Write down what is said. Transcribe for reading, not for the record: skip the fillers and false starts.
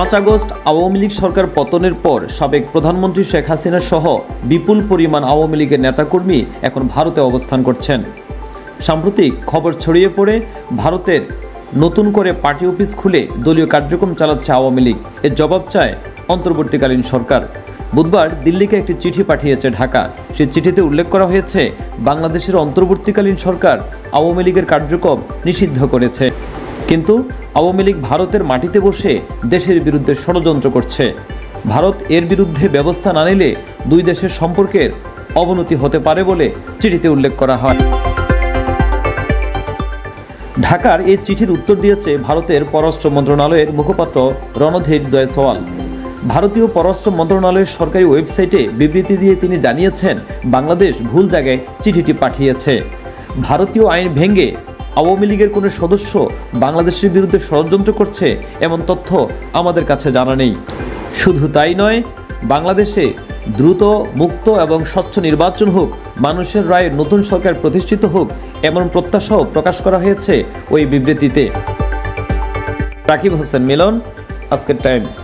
5 August Awami League সরকার পতনের পর সাবেক প্রধানমন্ত্রী শেখ হাসিনা সহ বিপুল পরিমাণ আওয়ামী লীগের নেতাকর্মী এখন ভারতে অবস্থান করছেন। সাম্প্রতিক খবর ছড়িয়ে পড়ে ভারতের নতুন করে পার্টি অফিস খুলে দলীয় কার্যক্রম চালাচ্ছে আওয়ামী লীগ। এর জবাব চায় অন্তর্বর্তীকালীন সরকার। বুধবার দিল্লিকে একটি চিঠি পাঠিয়েছে ঢাকা। সেই চিঠিতে উল্লেখ করা হয়েছে, বাংলাদেশের অন্তর্বর্তীকালীন সরকার আওয়ামী লীগের কার্যক্রম নিষিদ্ধ করেছে, কিন্তু আওয়ামী লীগ ভারতের মাটিতে বসে দেশের বিরুদ্ধে ষড়যন্ত্র করছে। ভারত এর বিরুদ্ধে ব্যবস্থা না নিলে দুই দেশের সম্পর্কের অবনতি হতে পারে বলে চিঠিতে উল্লেখ করা হয়। ঢাকার এই চিঠির উত্তর দিয়েছে ভারতের পররাষ্ট্র মন্ত্রণালয়ের মুখপাত্র রণধীর জয়সওয়াল। ভারতীয় পররাষ্ট্র মন্ত্রণালয়ের সরকারি ওয়েবসাইটে বিবৃতি দিয়ে তিনি জানিয়েছেন, বাংলাদেশ ভুল জায়গায় চিঠিটি পাঠিয়েছে। ভারতীয় আইন ভেঙে আওয়ামী লীগের কোনো সদস্য বাংলাদেশের বিরুদ্ধে ষড়যন্ত্র করছে এমন তথ্য আমাদের কাছে জানা নেই। শুধু তাই নয়, বাংলাদেশে দ্রুত, মুক্ত এবং স্বচ্ছ নির্বাচন হোক, মানুষের রায়ে নতুন সরকার প্রতিষ্ঠিত হোক, এমন প্রত্যাশাও প্রকাশ করা হয়েছে ওই বিবৃতিতে। রাকিব হোসেন মিলন, আজকের টাইমস।